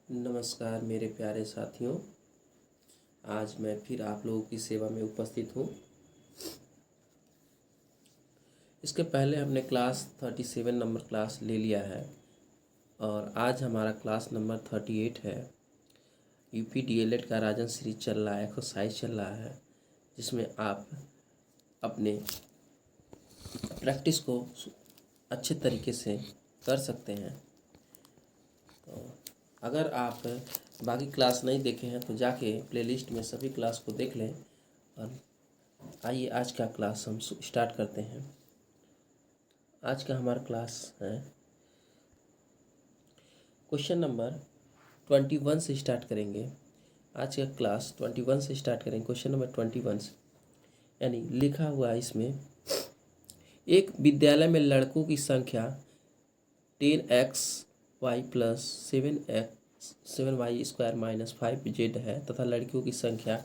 नमस्कार मेरे प्यारे साथियों, आज मैं फिर आप लोगों की सेवा में उपस्थित हूँ। इसके पहले हमने क्लास 37 नंबर क्लास ले लिया है और आज हमारा क्लास नंबर 38 है। यूपी डीएलएड का राजन सीरीज चल रहा है, एक्सरसाइज चल रहा है, जिसमें आप अपने प्रैक्टिस को अच्छे तरीके से कर सकते हैं। तो अगर आप बाकी क्लास नहीं देखे हैं तो जाके प्लेलिस्ट में सभी क्लास को देख लें। और आइए आज का क्लास हम स्टार्ट करते हैं। आज का हमारा क्लास है क्वेश्चन नंबर 21 से स्टार्ट करेंगे। आज का क्लास 21 से स्टार्ट करेंगे, क्वेश्चन नंबर 21 से। यानी लिखा हुआ है इसमें, एक विद्यालय में लड़कों की संख्या 10xy plus 7y square minus 5z है तथा लड़कियों की संख्या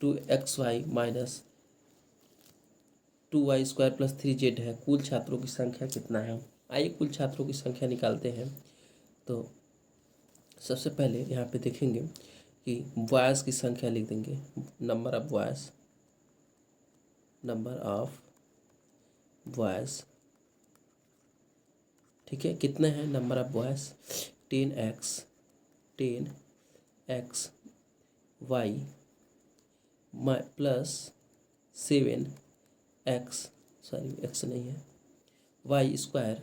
2xy minus 2y square plus 3z है। कुल छात्रों की संख्या कितना है? आइए कुल छात्रों की संख्या निकालते हैं। तो सबसे पहले यहाँ पे देखेंगे कि बॉयज़ की संख्या लिख देंगे, नंबर ऑफ बॉयज़। ठीक है, कितने हैं number of boys? 10x y plus 7x x नहीं है, y square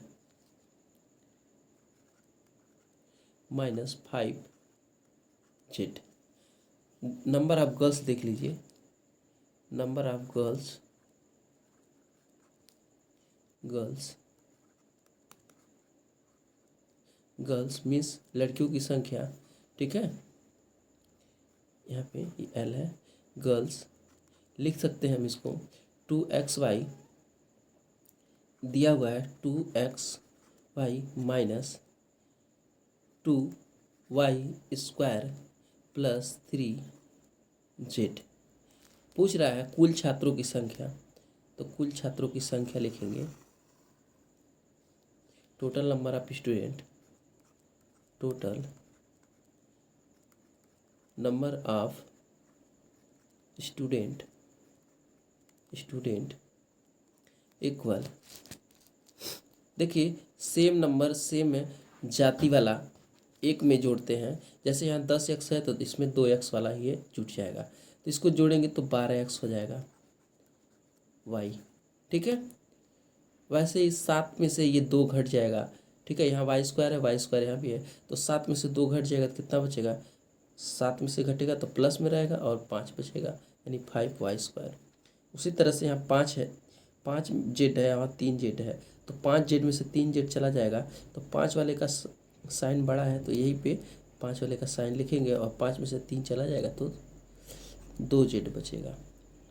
minus 5z। Number of girls देख लीजिए, नंबर ऑफ गर्ल्स मीन्स लड़कियों की संख्या। ठीक है, यहाँ पे एल है, गर्ल्स लिख सकते हैं हम इसको 2xy दिया हुआ है, 2xy minus 2y square plus 3z। पूछ रहा है कुल छात्रों की संख्या, तो कुल छात्रों की संख्या लिखेंगे total number of student, total number of student equal. देखिए सेम नंबर सेम जाति वाला एक में जोड़ते हैं। जैसे यहाँ 10x है तो इसमें 2x वाला ही जुट जाएगा, तो इसको जोड़ेंगे तो 12x हो जाएगा y। ठीक है, वैसे ही 7 में से ये 2 घट जाएगा। ठीक है, यहाँ y स्क्वायर है, y स्क्वायर यहाँ भी है, तो 7 में से 2 घट जाएगा तो कितना बचेगा? 7 में से घटेगा तो प्लस में रहेगा और 5 बचेगा, यानी 5y स्क्वायर। उसी तरह से यहाँ 5 है, 5z है, यहाँ 3z है, तो 5z में से 3z चला जाएगा, तो 5 वाले का साइन बड़ा है तो यहीं पे 5 वाले का साइन लिखेंगे, और 5 में से 3 चला जाएगा तो 2z बचेगा।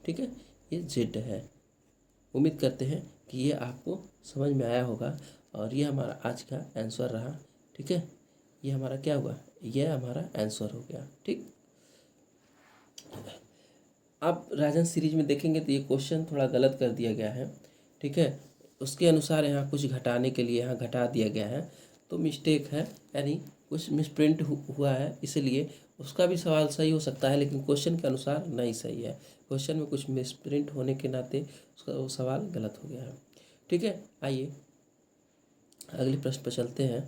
ठीक है, ये z है। उम्मीद करते हैं कि ये आपको समझ में आया होगा और ये हमारा आज का आंसर रहा। ठीक है, ये हमारा क्या हुआ? ये हमारा आंसर हो गया। ठीक, आप राजन सीरीज में देखेंगे तो ये क्वेश्चन थोड़ा गलत कर दिया गया है। ठीक है, उसके अनुसार यहाँ कुछ घटाने के लिए यहाँ घटा दिया गया है, तो मिस्टेक है, यानी कुछ मिसप्रिंट हुआ है, इसलिए उसका भी सवाल सही हो सकता है लेकिन क्वेश्चन के अनुसार नहीं सही है। क्वेश्चन में कुछ मिसप्रिंट होने के नाते उसका वो सवाल गलत हो गया है। ठीक है, आइए अगले प्रश्न पर चलते हैं।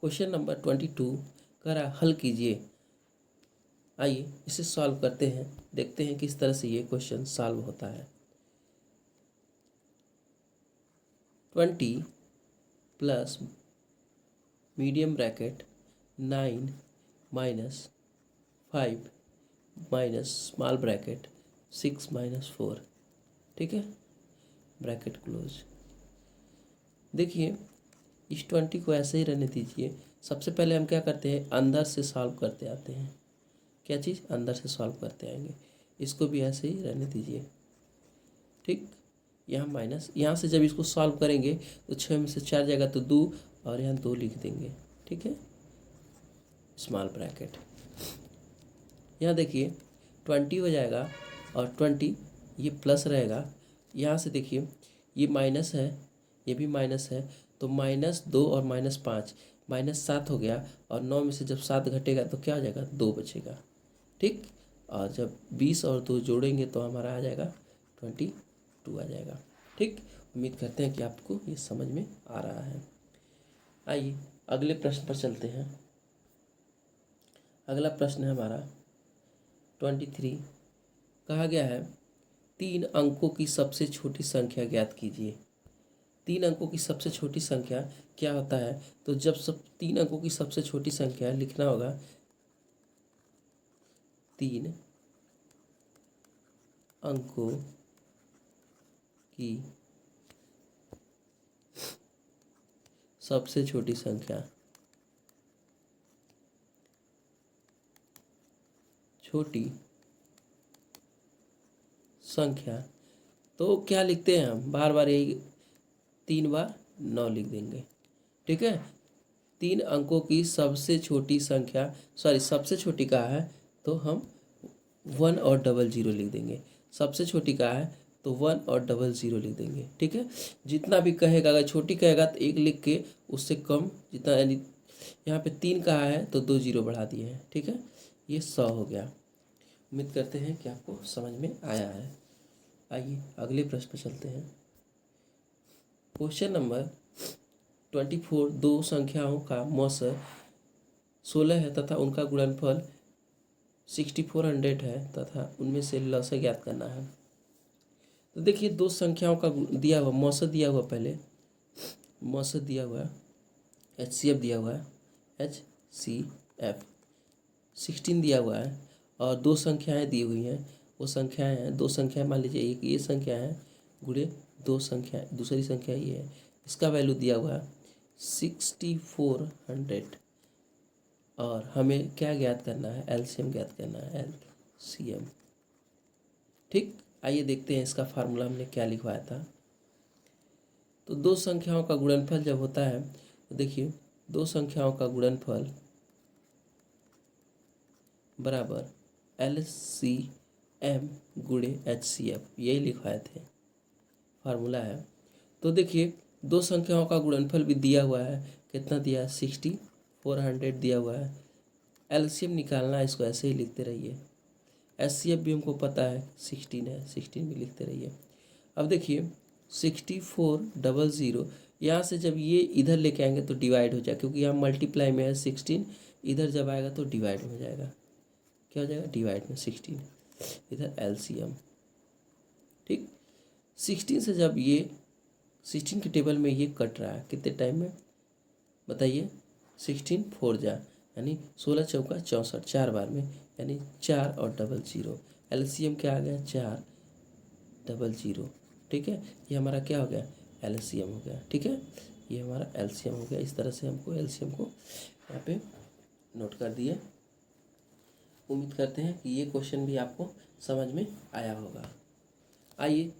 क्वेश्चन नंबर 22 कह रहा हल कीजिए। आइए इसे सॉल्व करते हैं, देखते हैं किस तरह से ये क्वेश्चन सॉल्व होता है। 20 plus medium bracket 9 minus 5 minus small bracket 6 minus 4। ठीक है, ब्रैकेट क्लोज। देखिए इस 20 को ऐसे ही रहने दीजिए। सबसे पहले हम क्या करते हैं, अंदर से सॉल्व करते आते हैं। क्या चीज़? अंदर से सॉल्व करते आएंगे। इसको भी ऐसे ही रहने दीजिए। ठीक, यहाँ माइनस, यहाँ से जब इसको सॉल्व करेंगे तो 6 में से 4 जाएगा तो 2, और यहाँ 2 लिख देंगे। ठीक है, स्मॉल ब्रैकेट। यहाँ देखिए 20 हो जाएगा और 20 ये प्लस रहेगा। यहाँ से देखिए ये माइनस है, ये भी माइनस है, तो -2 और -5 -7 हो गया, और 9 में से जब 7 घटेगा तो क्या हो जाएगा, 2 बचेगा। ठीक, और जब 20 और 2 जोड़ेंगे तो हमारा आ जाएगा 22 आ जाएगा। ठीक, उम्मीद करते हैं कि आपको ये समझ में आ रहा है। आइए अगले प्रश्न पर चलते हैं। अगला प्रश्न है हमारा 23। कहा गया है 3 अंकों की सबसे छोटी संख्या ज्ञात कीजिए। 3 अंकों की सबसे छोटी संख्या क्या होता है, तो जब 3 अंकों की सबसे छोटी संख्या लिखना होगा 3 अंकों की सबसे छोटी संख्या, छोटी संख्या, तो क्या लिखते हैं हम, बार बार यही 3 बार 9 लिख देंगे। ठीक है, 3 अंकों की सबसे छोटी संख्या, सॉरी सबसे छोटी कहा है तो हम 1 और 00 लिख देंगे। सबसे छोटी कहा है तो 1 और 00 लिख देंगे। ठीक है, जितना भी कहेगा, अगर छोटी कहेगा तो 1 लिख के उससे कम जितना, यानी यहाँ पे 3 कहा है तो 2 0 बढ़ा दिए हैं। ठीक है, ये 100 हो गया। उम्मीद करते हैं कि आपको समझ में आया है। आइए अगले प्रश्न पर चलते हैं। Question number 24। 2 संख्याओं का मौसर 16 है तथा उनका गुणनफल 6400 है तथा उनमें से लसागु ज्ञात करना है। तो देखिए 2 संख्याओं का दिया हुआ मौसर दिया हुआ, पहले मौसर दिया हुआ HCF दिया हुआ है, HCF 16 दिया हुआ है, और 2 संख्याएं दी हुई हैं। वो संख्याएं हैं, 2 संख्याएं मान लीजिए, एक ये संख्या है गुणे 2 संख्या, दूसरी संख्या ये है, इसका वैल्यू दिया हुआ है 6400, और हमें क्या ज्ञात करना है, एलसीएम ज्ञात करना है, एलसीएम। ठीक, आइए देखते हैं इसका फार्मूला हमने क्या लिखवाया था। तो 2 संख्याओं का गुणनफल जब होता है तो देखिए 2 संख्याओं का गुणनफल बराबर LCM गुणे HCF, यही लिखवाए थे, फार्मूला है। तो देखिए 2 संख्याओं का गुणनफल भी दिया हुआ है, कितना दिया है, 6400 दिया हुआ है। एलसीएम निकालना है, इसको ऐसे ही लिखते रहिए। HCF भी हमको पता है 16 है, 16 भी लिखते रहिए। अब देखिए 6400, यहाँ से जब ये इधर लेके आएंगे तो डिवाइड हो जाएगा, क्योंकि यहाँ मल्टीप्लाई में है 16, इधर जब आएगा तो डिवाइड हो जाएगा। क्या हो जाएगा, डिवाइड में 16, इधर LCM। ठीक, 16 से जब ये 16 के टेबल में ये कट रहा है कितने टाइम में बताइए, 16 4 जा, यानी 16 चौका 64, 4 बार में, यानी 4 और 00। LCM क्या आ गया, 4 00। ठीक है, ये हमारा क्या हो गया, LCM हो गया। ठीक है, ये हमारा LCM हो गया। इस तरह से हमको LCM को यहाँ पे नोट कर दिए। उम्मीद करते हैं कि ये क्वेश्चन भी आपको समझ में आया होगा। आइए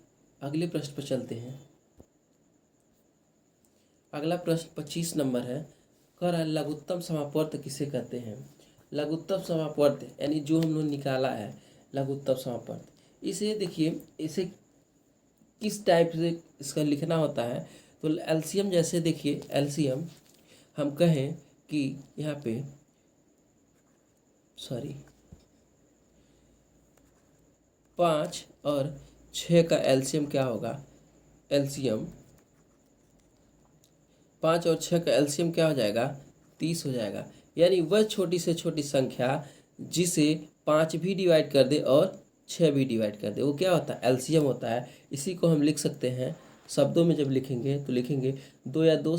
अगले प्रश्न पर चलते हैं। अगला प्रश्न 25 नंबर है। कह रहा है लघुत्तम समापवर्त किसे कहते हैं। लघुत्तम समापवर्त यानी जो हम लोग निकाला है लघुत्तम समापवर्त, इसे देखिए, इसे किस टाइप से इसका लिखना होता है। तो LCM, जैसे देखिए LCM हम कहें कि यहाँ पे सॉरी 5 और 6 का LCM क्या होगा, LCM 5 और 6 का LCM क्या हो जाएगा, 30 हो जाएगा। यानी वह छोटी से छोटी संख्या जिसे 5 भी डिवाइड कर दे और 6 भी डिवाइड कर दे, वो क्या होता है, LCM होता है। इसी को हम लिख सकते हैं शब्दों में, जब लिखेंगे तो लिखेंगे 2 या 2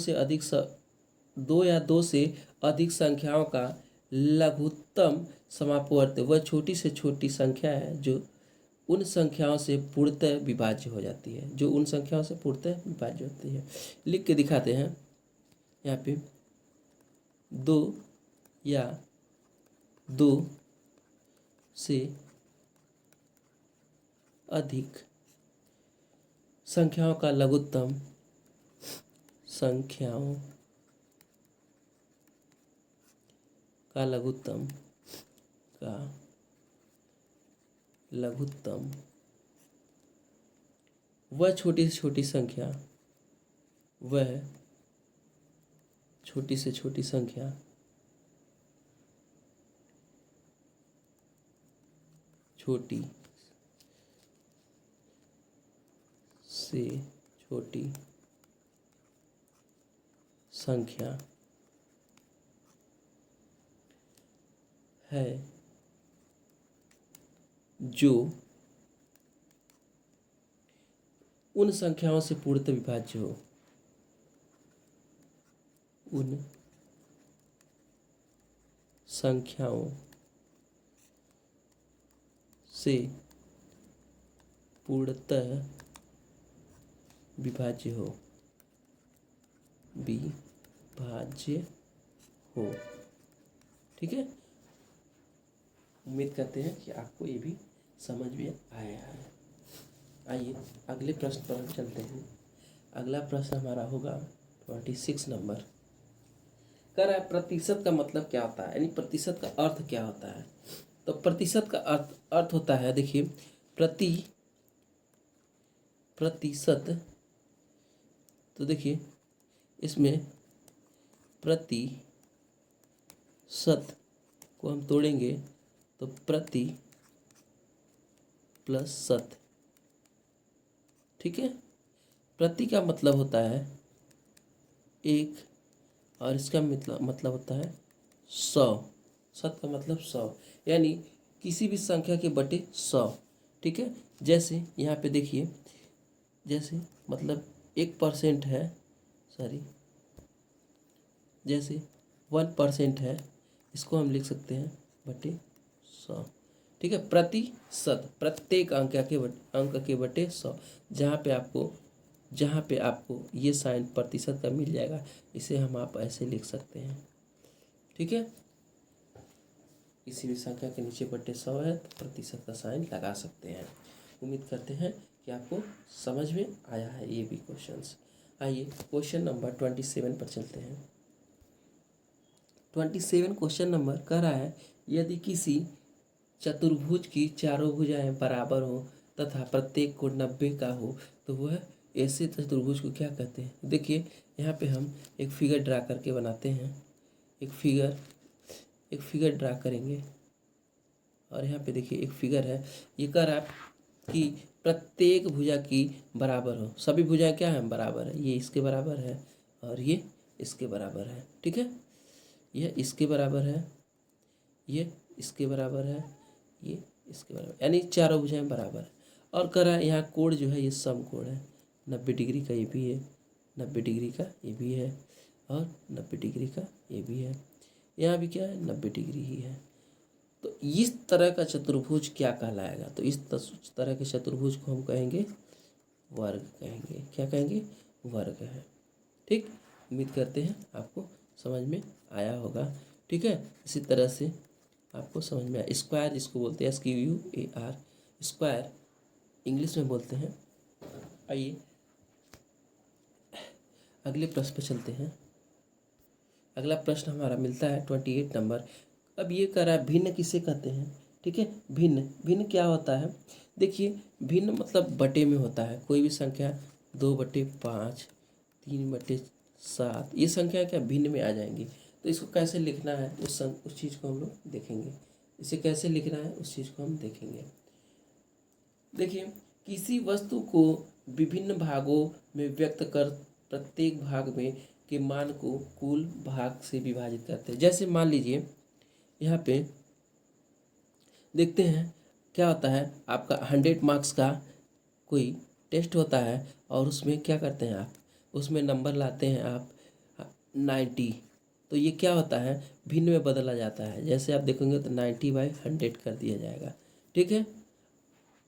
से अधिक संख्याओं का लघुत्तम समापवर्त वह छोटी से छोटी संख्या है जो उन संख्याओं से पूर्णतः विभाज्य हो जाती है, जो उन संख्याओं से पूर्णतः विभाज्य होती है। लिख के दिखाते हैं यहाँ पे, 2 या 2 से अधिक संख्याओं का लघुत्तम वह छोटी से छोटी संख्या, वह छोटी से छोटी संख्या छोटी से छोटी संख्या है जो उन संख्याओं से पूर्णतः विभाज्य हो, उन संख्याओं से पूर्णतः विभाज्य हो, विभाज्य हो। ठीक है, उम्मीद करते हैं कि आपको ये भी समझ में आया है। आइए अगले प्रश्न पर हम चलते हैं। अगला प्रश्न हमारा होगा 26 नंबर। कह रहा है प्रतिशत का मतलब क्या होता है, यानी प्रतिशत का अर्थ क्या होता है। तो प्रतिशत का अर्थ होता है, देखिए, प्रतिशत। तो देखिए इसमें प्रतिशत को हम तोड़ेंगे तो प्रति प्लस शत। ठीक है, प्रति का मतलब होता है एक और इसका मतलब होता है 100। शत का मतलब 100, यानी किसी भी संख्या के बटे 100। ठीक है, जैसे यहाँ पे देखिए, जैसे मतलब 1% है, सॉरी, जैसे 1% है, इसको हम लिख सकते हैं बटे 100। ठीक है, प्रतिशत प्रत्येक अंक के बटे 100। जहाँ पे आपको ये साइन प्रतिशत का मिल जाएगा, इसे हम आप ऐसे लिख सकते हैं। ठीक है, किसी भी संख्या के नीचे बटे 100 है तो प्रतिशत का साइन लगा सकते हैं। उम्मीद करते हैं कि आपको समझ में आया है ये भी क्वेश्चंस। आइए क्वेश्चन नंबर 27 पर चलते हैं। 27 क्वेश्चन नंबर कह रहा है, यदि किसी चतुर्भुज की चारों भुजाएं बराबर हो तथा प्रत्येक कोण 90 का हो तो वह ऐसे चतुर्भुज को क्या कहते हैं। देखिए यहाँ पे हम एक फिगर ड्रा करके बनाते हैं। एक फिगर ड्रा करेंगे और यहाँ पे देखिए एक फिगर है। ये कह रहा है कि प्रत्येक भुजा की बराबर हो, सभी भुजाएं क्या हैं, बराबर है। ये इसके बराबर है और ये इसके बराबर है। ठीक है, ये इसके बराबर है, ये इसके बराबर है, ये इसके बराबर, यानी चारों भुजाएं बराबर है। और कह रहा है यहाँ कोण जो है ये समकोण है, 90 डिग्री का ये भी है, 90 डिग्री का ये भी है और 90 डिग्री का ये भी है। यहाँ भी क्या है, 90 डिग्री ही है। तो इस तरह का चतुर्भुज क्या कहलाएगा। तो इस तरह के चतुर्भुज को हम कहेंगे वर्ग कहेंगे। क्या कहेंगे, वर्ग है। ठीक, उम्मीद करते हैं आपको समझ में आया होगा। ठीक है, इसी तरह से आपको समझ में आया। स्क्वायर जिसको बोलते हैं SQUAR, स्क्वायर इंग्लिश में बोलते हैं। आइए अगले प्रश्न पर चलते हैं। अगला प्रश्न हमारा मिलता है 28 नंबर। अब ये कह रहा है भिन्न किसे कहते हैं। ठीक है, भिन्न क्या होता है। देखिए भिन्न मतलब बटे में होता है। कोई भी संख्या 2/5, 3/7, ये संख्या क्या भिन्न में आ जाएंगी। तो इसको कैसे लिखना है उस चीज़ को हम लोग देखेंगे। इसे कैसे लिखना है उस चीज़ को हम देखेंगे। देखिए किसी वस्तु को विभिन्न भागों में व्यक्त कर प्रत्येक भाग में के मान को कुल भाग से विभाजित करते हैं। जैसे मान लीजिए यहाँ पे देखते हैं क्या होता है, आपका 100 मार्क्स का कोई टेस्ट होता है और उसमें क्या करते हैं आप, उसमें नंबर लाते हैं आप 90। तो ये क्या होता है, भिन्न में बदला जाता है। जैसे आप देखेंगे तो 90/100 कर दिया जाएगा। ठीक है,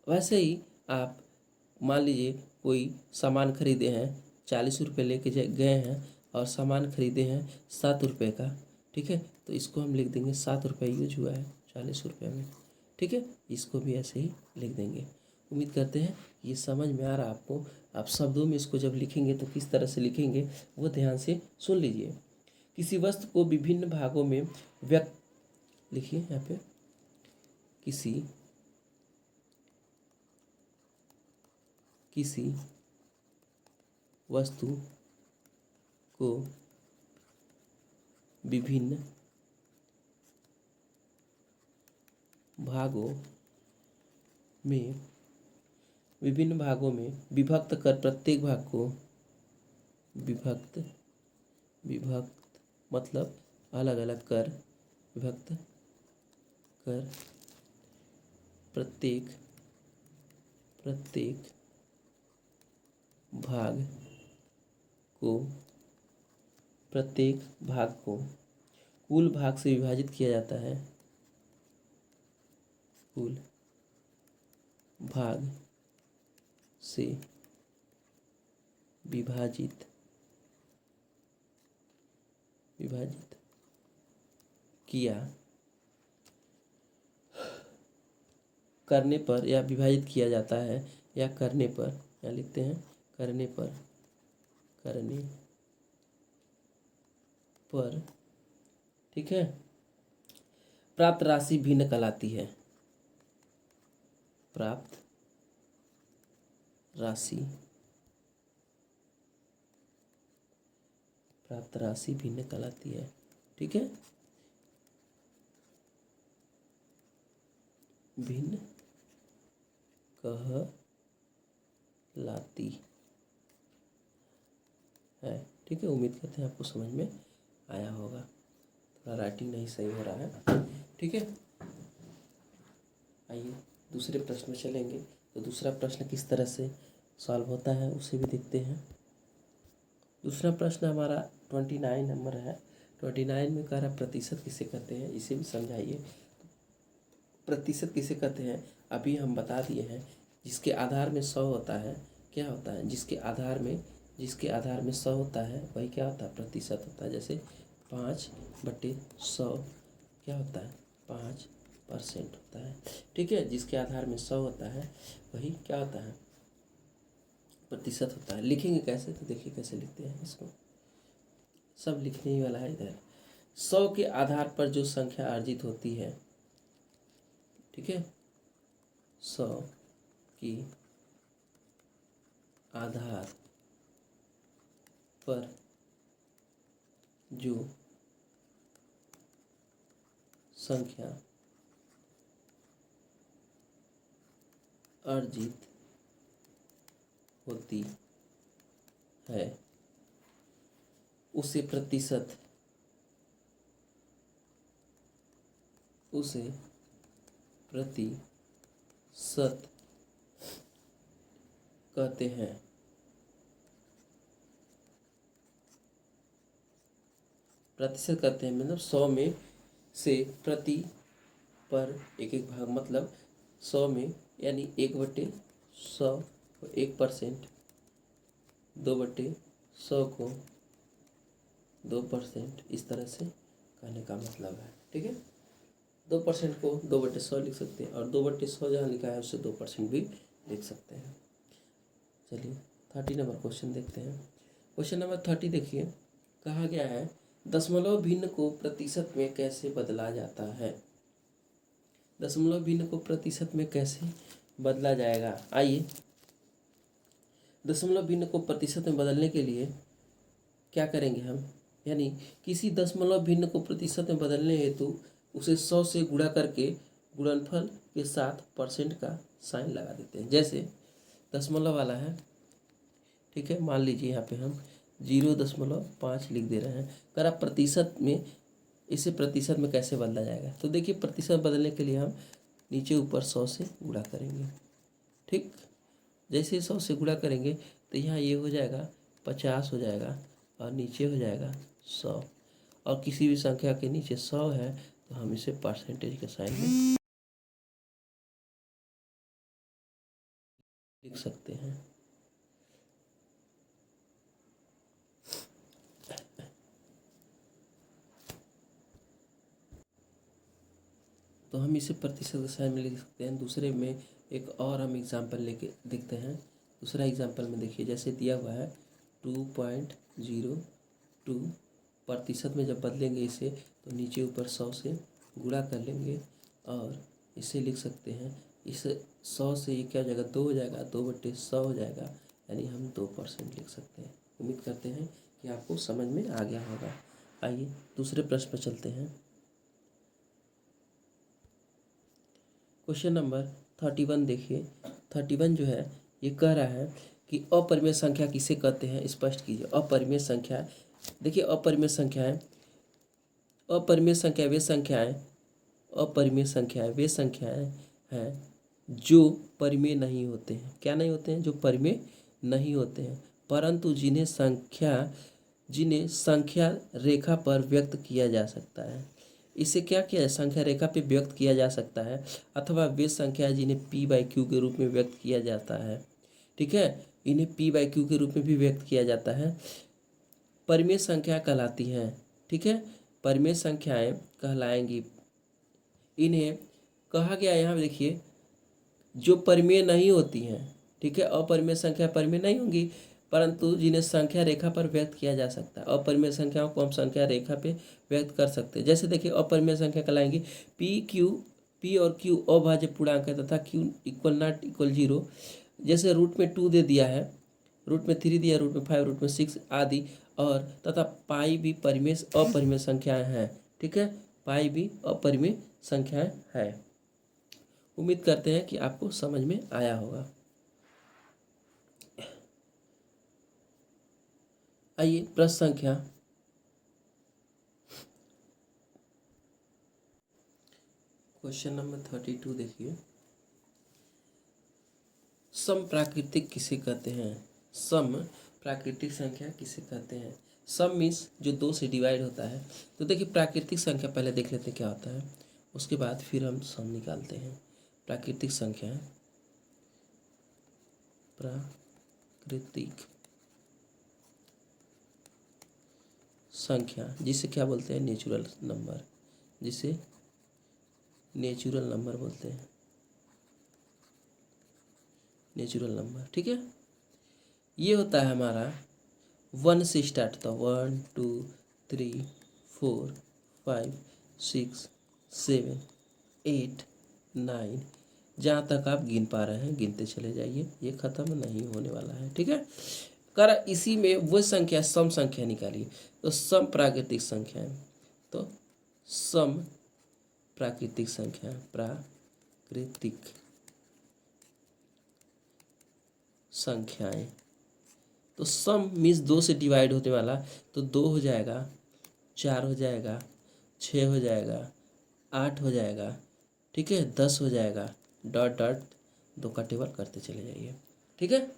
वैसे ही आप मान लीजिए कोई सामान खरीदे हैं, 40 रुपये लेके गए हैं और सामान खरीदे हैं 7 रुपये का। ठीक है, तो इसको हम लिख देंगे 7 रुपये यूज हुआ है 40 रुपये में। ठीक है, इसको भी ऐसे ही लिख देंगे। उम्मीद करते हैं ये समझ में आ रहा आपको। आप शब्दों में इसको जब लिखेंगे तो किस तरह से लिखेंगे वो ध्यान से सुन लीजिए। किसी वस्तु को विभिन्न भागों में व्यक्त, लिखिए यहाँ पे, किसी वस्तु को विभिन्न भागों में विभक्त कर प्रत्येक भाग को विभक्त मतलब अलग अलग कर विभक्त कर प्रत्येक भाग को कुल भाग से विभाजित किया जाता है। कुल भाग से विभाजित किया करने पर या विभाजित किया जाता है या करने पर, या लिखते हैं करने पर ठीक है, प्राप्त राशि भिन्न कहलाती है। प्राप्त राशि भिन्न कहलाती है। ठीक है, भिन्न कहलाती है। ठीक है, उम्मीद करते हैं आपको समझ में आया होगा। थोड़ा राइटिंग नहीं सही हो रहा है। ठीक है, आइए दूसरे प्रश्न में चलेंगे। तो दूसरा प्रश्न किस तरह से सॉल्व होता है उसे भी देखते हैं। दूसरा प्रश्न हमारा 29 नंबर है। 29 में कह रहा प्रतिशत किसे कहते हैं, इसे भी समझाइए। प्रतिशत किसे कहते हैं अभी हम बता दिए हैं। जिसके आधार में 100 होता है क्या होता है, जिसके आधार में 100 होता है वही क्या होता है, प्रतिशत होता है। जैसे 5/100 क्या होता है, 5% होता है। ठीक है, जिसके आधार में 100 होता है वही क्या होता है, प्रतिशत होता है। लिखेंगे कैसे, तो देखिए कैसे लिखते हैं इसको। सब लिखने ही वाला है इधर। 100 के आधार पर जो संख्या अर्जित होती है, ठीक है, 100 की आधार पर जो संख्या अर्जित होती है उसे प्रतिशत कहते हैं। प्रतिशत कहते हैं मतलब 100 में से प्रति पर एक भाग, मतलब 100 में यानी 1/100 को 1%, 2/100 को 2%, इस तरह से कहने का मतलब है। ठीक है, 2% को 2/100 लिख सकते हैं और 2/100 जहाँ लिखा है उससे 2% भी लिख सकते हैं। चलिए 30 नंबर क्वेश्चन देखते हैं। क्वेश्चन नंबर 30 देखिए, कहा गया है दशमलव भिन्न को प्रतिशत में कैसे बदला जाता है। दशमलव भिन्न को प्रतिशत में कैसे बदला जाएगा। आइए, दशमलव भिन्न को प्रतिशत में बदलने के लिए क्या करेंगे हम, यानी किसी दशमलव भिन्न को प्रतिशत में बदलने हेतु उसे 100 से गुणा करके गुणनफल के साथ परसेंट का साइन लगा देते हैं। जैसे दशमलव वाला है, ठीक है, मान लीजिए यहाँ पे हम 0.5 लिख दे रहे हैं। अगर आप प्रतिशत में, इसे प्रतिशत में कैसे बदला जाएगा, तो देखिए प्रतिशत बदलने के लिए हम नीचे ऊपर 100 से गुणा करेंगे। ठीक, जैसे 100 से गुणा करेंगे तो यहाँ ये हो जाएगा 50 हो जाएगा और नीचे हो जाएगा 100, और किसी भी संख्या के नीचे 100 है तो हम इसे परसेंटेज के साइन में लिख सकते हैं। तो हम इसे प्रतिशत के साइन में लिख सकते हैं। दूसरे में एक और हम एग्जाम्पल लेके देखते हैं। दूसरा एग्जाम्पल में देखिए, जैसे दिया हुआ है 2.02 प्रतिशत में जब बदलेंगे इसे तो नीचे ऊपर 100 से गुणा कर लेंगे और इसे लिख सकते हैं। इस 100 से ये क्या हो जाएगा, 2 हो जाएगा, 2/100 हो जाएगा, यानी हम 2% लिख सकते हैं। उम्मीद करते हैं कि आपको समझ में आ गया होगा। आइए दूसरे प्रश्न पर चलते हैं। क्वेश्चन नंबर 31 देखिए। 31 जो है ये कह रहा है कि अपरिमेय संख्या किसे कहते हैं, स्पष्ट कीजिए। अपरिमेय संख्या, देखिए अपरिमेय संख्याएं, अपरिमेय संख्या वे संख्याएं, अपरिमेय संख्याएं वे संख्याएं हैं जो परिमेय नहीं होते हैं। क्या नहीं होते हैं? जो परिमेय नहीं होते हैं, परंतु जिन्हें संख्या रेखा पर व्यक्त किया जा सकता है। इसे क्या किया है? संख्या रेखा पे व्यक्त किया जा सकता है, अथवा वे संख्या जिन्हें p/q के रूप में व्यक्त किया जाता है। ठीक है, इन्हें p/q के रूप में भी व्यक्त किया जाता है, परिमेय संख्या कहलाती हैं। ठीक है, परिमेय संख्याएं कहलाएंगी। इन्हें कहा गया, यहाँ देखिए, जो परिमेय नहीं होती हैं। ठीक है, अपरिमेय संख्या परिमेय नहीं होंगी, परंतु जिन्हें संख्या रेखा पर व्यक्त किया जा सकता है। अपरिमेय संख्याओं को हम संख्या रेखा पे व्यक्त कर सकते हैं। जैसे देखिए, अपरिमेय संख्या कहलाएंगी p और q अभाज्य पूर्णांक है तथा q = 0। जैसे रूट में 2 दे दिया है, रूट में 3 दिया, रूट में 5, रूट में 6 आदि, और तथा पाई भी अपरिमेय संख्याएं हैं। ठीक है, पाई भी अपरिमेय संख्याएं हैं। उम्मीद करते हैं कि आपको समझ में आया होगा। आइए प्रश्न संख्या क्वेश्चन नंबर 32 देखिए। सम प्राकृतिक किसे कहते हैं? सम प्राकृतिक संख्या किसे कहते हैं? सम मीन्स जो 2 से डिवाइड होता है। तो देखिए, प्राकृतिक संख्या पहले देख लेते हैं क्या होता है, उसके बाद फिर हम सम निकालते हैं। प्राकृतिक संख्या, प्राकृतिक संख्या जिसे क्या बोलते हैं? नेचुरल नंबर, जिसे नेचुरल नंबर बोलते हैं, नेचुरल नंबर। ठीक है, ये होता है हमारा 1 से स्टार्ट होता है। 1 2 3 4 5 6 7 8 9, जहाँ तक आप गिन पा रहे हैं गिनते चले जाइए, ये खत्म नहीं होने वाला है। ठीक है, कर इसी में वो संख्या सम संख्या निकालिए। तो सम प्राकृतिक संख्या है, तो सम प्राकृतिक संख्या, प्राकृतिक संख्याएं। तो सम मीन्स 2 से डिवाइड होने वाला, तो 2 हो जाएगा, 4 हो जाएगा, 6 हो जाएगा, 8 हो जाएगा, ठीक है, 10 हो जाएगा, डॉट डॉट 2 का टेबल करते चले जाइए। ठीक है,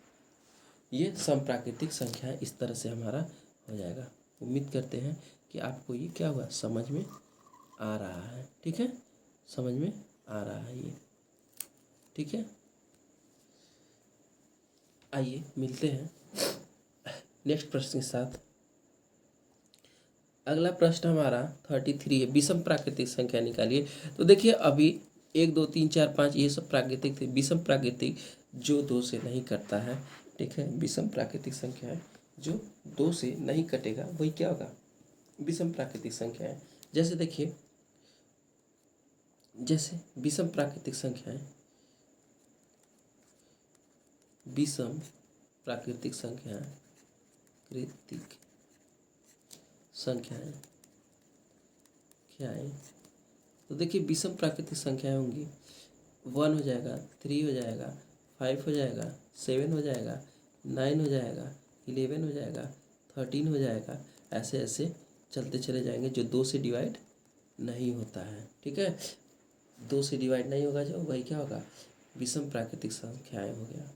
ये सम प्राकृतिक संख्या इस तरह से हमारा हो जाएगा। उम्मीद करते हैं कि आपको ये क्या हुआ, समझ में आ रहा है। ठीक है, समझ में आ रहा है ये। ठीक है, आइए मिलते हैं नेक्स्ट प्रश्न के साथ। अगला प्रश्न हमारा 33 है, विषम प्राकृतिक संख्या निकालिए। तो देखिए, अभी 1 2 3 4 5 ये सब प्राकृतिक थे। विषम प्राकृतिक जो 2 से नहीं कटता है। ठीक है, विषम प्राकृतिक संख्या है जो 2 से नहीं कटेगा, वही क्या होगा? विषम प्राकृतिक संख्या है। जैसे देखिए, जैसे विषम प्राकृतिक संख्या है, विषम प्राकृतिक संख्या, प्राकृतिक संख्याएं क्या है? तो देखिए, विषम प्राकृतिक संख्याएं होंगी, 1 हो जाएगा, 3 हो जाएगा, 5 हो जाएगा, 7 हो जाएगा, 9 हो जाएगा, 11 हो जाएगा, 13 हो जाएगा, ऐसे ऐसे चलते चले जाएंगे, जो 2 से डिवाइड नहीं होता है। ठीक है, 2 से डिवाइड नहीं होगा जो, वही क्या होगा? विषम प्राकृतिक संख्याएं हो गया।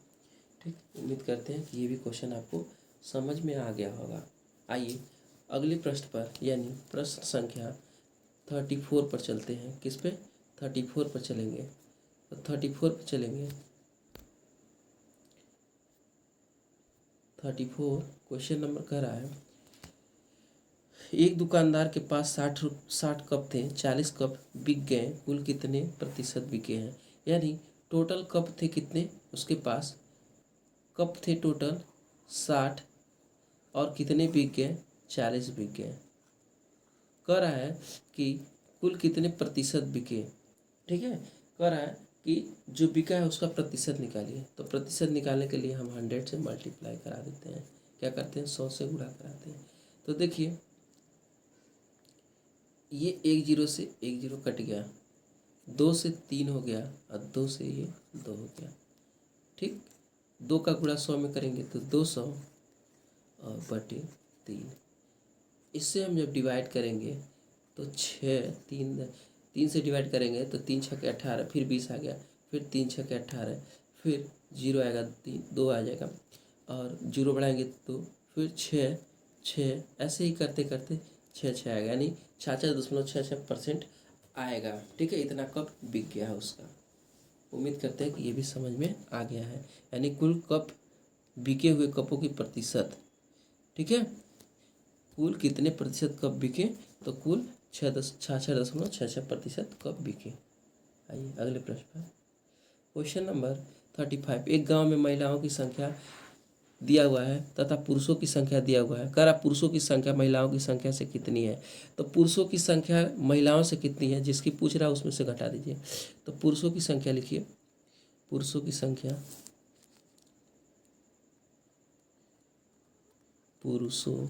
ठीक, उम्मीद करते हैं कि ये भी क्वेश्चन आपको समझ में आ गया होगा। आइए अगले प्रश्न पर, यानी प्रश्न संख्या 34 पर चलते हैं। किस पे? 34 पर चलेंगे। तो 34 पर चलेंगे। 34 क्वेश्चन नंबर कह रहा है, एक दुकानदार के पास 60 कप थे, 40 कप बिक गए, कुल कितने प्रतिशत बिके हैं? यानी टोटल कप थे कितने उसके पास? कप थे टोटल 60, और कितने बिक गए? 40 बिक गए। कह रहा है कि कुल कितने प्रतिशत बिके। ठीक है, कह रहा है कि जो बिका है उसका प्रतिशत निकालिए। तो प्रतिशत निकालने के लिए हम 100 से मल्टीप्लाई करा देते हैं। क्या करते हैं? 100 से गुणा कराते हैं। तो देखिए, ये एक जीरो से एक जीरो कट गया, 2 से 3 हो गया और 2 से ये 2 हो गया। ठीक, 2 का गुणा 100 में करेंगे तो 200 और बटे 3। इससे हम जब डिवाइड करेंगे तो 6 3 से डिवाइड करेंगे तो 3 छक्के 18, फिर 20 आ गया, फिर 3 छक्के 18, फिर जीरो आएगा, 2 आ जाएगा और जीरो बढ़ाएंगे तो फिर 6 6, ऐसे ही करते करते 6 आएगा, यानी 66.66% आएगा। ठीक है, इतना कप बिक गया है उसका। उम्मीद करते हैं कि ये भी समझ में आ गया है, यानी कुल कप बिके हुए कपों की प्रतिशत। ठीक है, कुल कितने प्रतिशत कप बिके, तो कुल 66.66% कप बिके। आइए अगले प्रश्न पर। Question number 35। एक गांव में महिलाओं की संख्या दिया हुआ है तथा पुरुषों की संख्या दिया हुआ है। कह रहा पुरुषों की संख्या महिलाओं की संख्या से कितनी है। तो पुरुषों की संख्या महिलाओं से कितनी है, जिसकी पूछ रहा है उसमें से घटा दीजिए। तो पुरुषों की संख्या लिखिए, पुरुषों की संख्या, पुरुषों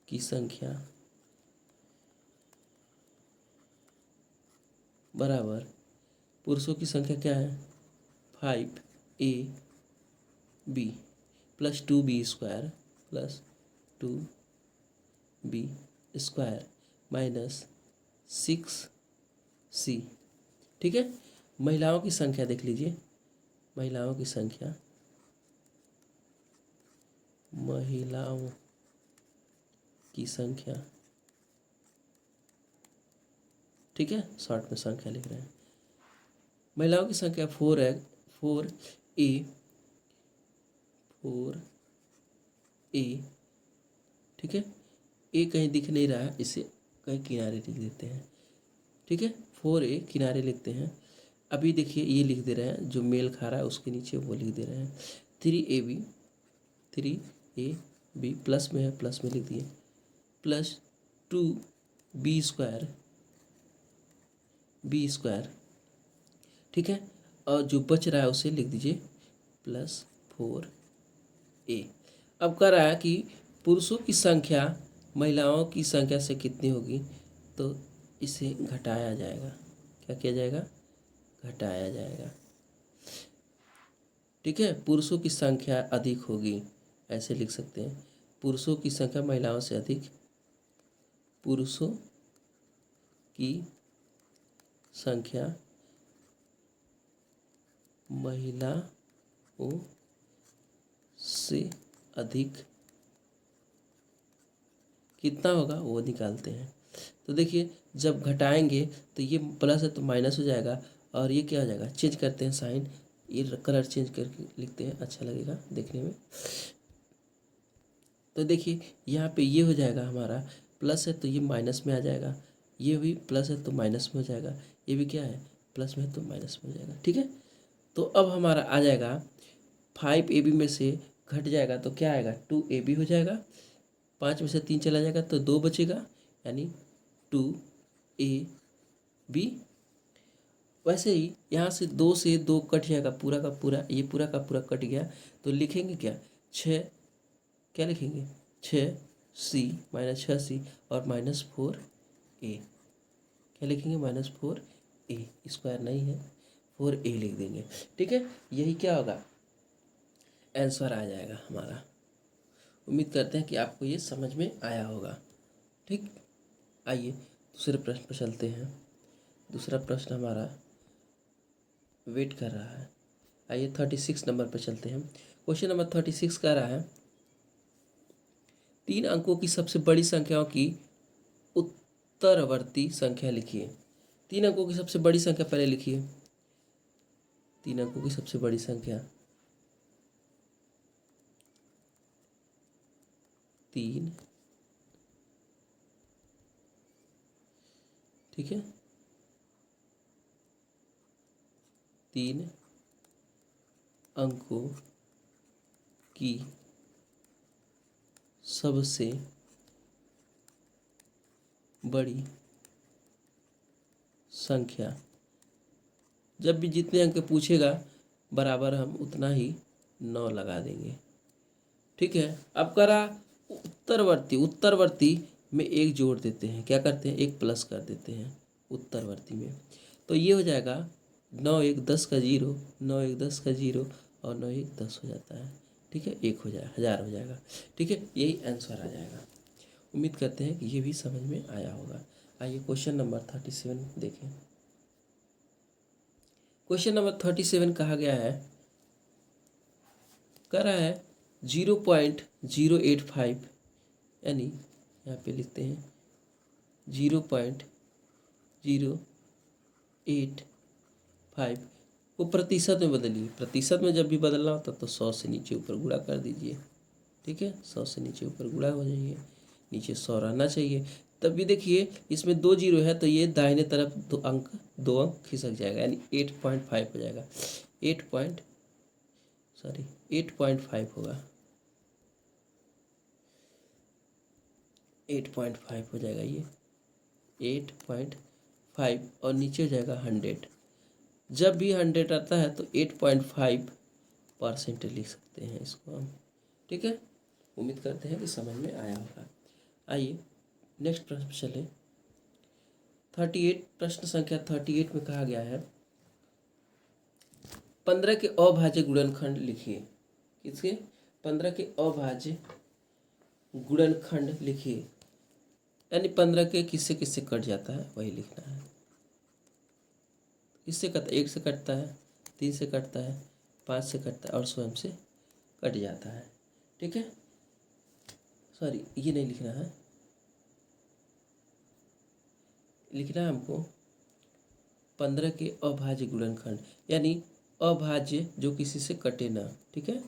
की संख्या बराबर, पुरुषों की संख्या क्या है 5ab plus 2b² plus 2b² minus 6c। ठीक है, महिलाओं की संख्या देख लीजिए, महिलाओं की संख्या, महिलाओं की संख्या, ठीक है, शॉर्ट में संख्या लिख रहे हैं। महिलाओं की संख्या 4 है, 4a, ठीक है। ए कहीं दिख नहीं रहा है, इसे कहीं किनारे लिख देते हैं। ठीक है, 4a किनारे लिखते हैं। अभी देखिए ये लिख दे रहे हैं, जो मेल खा रहा है उसके नीचे वो लिख दे रहे हैं। 3ab प्लस में है, प्लस में लिख दिए, प्लस 2b², ठीक है, और जो बच रहा है उसे लिख दीजिए प्लस 4a। अब कह रहा है कि पुरुषों की संख्या महिलाओं की संख्या से कितनी होगी, तो इसे घटाया जाएगा। क्या किया जाएगा, घटाया जाएगा। ठीक है, पुरुषों की संख्या अधिक होगी, ऐसे लिख सकते हैं, पुरुषों की संख्या महिलाओं से अधिक, पुरुषों की संख्या महिलाओं से अधिक कितना होगा वो निकालते हैं। तो देखिए जब घटाएंगे तो ये प्लस है तो माइनस हो जाएगा, और ये क्या हो जाएगा, चेंज करते हैं साइन, ये कलर चेंज करके लिखते हैं, अच्छा लगेगा देखने में। तो देखिए यहाँ पे ये हो जाएगा हमारा, प्लस है तो ये माइनस में आ जाएगा, ये भी प्लस है तो माइनस में हो जाएगा, ये भी क्या है प्लस में है तो माइनस में हो जाएगा। ठीक है, तो अब हमारा आ जाएगा 5ab में से घट जाएगा तो क्या आएगा 2ab हो जाएगा, 5 में से 3 चला जाएगा तो 2 बचेगा, यानी 2ab। वैसे ही यहाँ से 2 से 2 कट जाएगा, पूरा का पूरा, ये पूरा का पूरा कट गया, तो लिखेंगे क्या 6, क्या लिखेंगे 6c माइनस 6c और माइनस 4a, क्या लिखेंगे -4a, स्क्वायर नहीं है 4a लिख देंगे। ठीक है, यही क्या होगा आंसर आ जाएगा हमारा। उम्मीद करते हैं कि आपको ये समझ में आया होगा। ठीक, आइए दूसरे प्रश्न पर चलते हैं। दूसरा प्रश्न हमारा वेट कर रहा है। आइए 36 नंबर पर चलते हैं। क्वेश्चन नंबर 36 कह रहा है 3 अंकों की सबसे बड़ी संख्याओं की उत्तरवर्ती संख्या लिखिए। 3 अंकों की सबसे बड़ी संख्या पहले लिखिए, 3 अंकों की सबसे बड़ी संख्या 3, ठीक है, 3 अंकों की सबसे बड़ी संख्या, जब भी जितने अंक पूछेगा बराबर हम उतना ही 9 लगा देंगे। ठीक है, अब करा उत्तरवर्ती, उत्तरवर्ती में एक जोड़ देते हैं, क्या करते हैं, एक प्लस कर देते हैं उत्तरवर्ती में, तो ये हो जाएगा 9 1 10 का 0, 9 1 10 का 0 और 9 1 10 हो जाता है। ठीक है, 1 हो जाएगा, 1000 हो जाएगा। ठीक है, यही आंसर आ जाएगा। उम्मीद करते हैं कि ये भी समझ में आया होगा। आइए क्वेश्चन नंबर 37 देखें। क्वेश्चन नंबर 37 कहा गया है, कह रहा है 0.085 यानी यहाँ पे लिखते हैं 0.085 को प्रतिशत में बदलिए। प्रतिशत में जब भी बदलना होता तो 100 से नीचे ऊपर गुणा कर दीजिए। ठीक है, 100 से नीचे ऊपर गुणा हो जाइए, नीचे 100 रहना चाहिए। तब भी देखिए इसमें 2 जीरो है तो ये दाहिने तरफ 2 अंक खिसक जाएगा, यानी 8.5 हो जाएगा। 8.5 होगा, 8.5 हो जाएगा ये 8.5 और नीचे हो जाएगा 100। जब भी 100 आता है तो 8.5% लिख सकते हैं इसको हम। ठीक है, उम्मीद करते हैं कि समझ में आया होगा। आइए नेक्स्ट प्रश्न चले। 38 प्रश्न संख्या 38 में कहा गया है 15 के अभाज्य गुणनखंड लिखिए। किसके? 15 के अभाज्य गुणनखंड लिखिए, यानी 15 के किससे किससे कट जाता है वही लिखना है। किससे कटता है? 1 से कटता है, 3 से कटता है, 5 से कटता है और स्वयं से कट जाता है। ठीक है, सॉरी ये नहीं लिखना है, लिखना है हमको 15 के अभाज्य गुणनखंड, यानी अभाज्य जो किसी से कटे ना। ठीक है,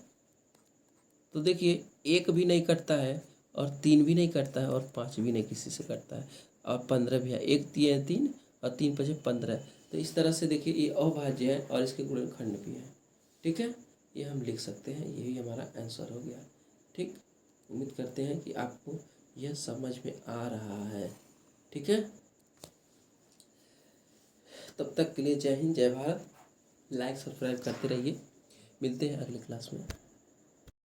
तो देखिए 1 भी नहीं कटता है और 3 भी नहीं कटता है और 5 भी नहीं किसी से कटता है और 15 भी है। 1 3 और 3 5 15। तो इस तरह से देखिए ये अभाज्य है और इसके गुणनखंड भी है। ठीक है, ये हम लिख सकते हैं, यही हमारा आंसर हो गया। ठीक, उम्मीद करते हैं कि आपको यह समझ में आ रहा है। ठीक है, तब तक के लिए जय हिंद, जय भारत। लाइक सब्सक्राइब करते रहिए। मिलते हैं अगले क्लास में।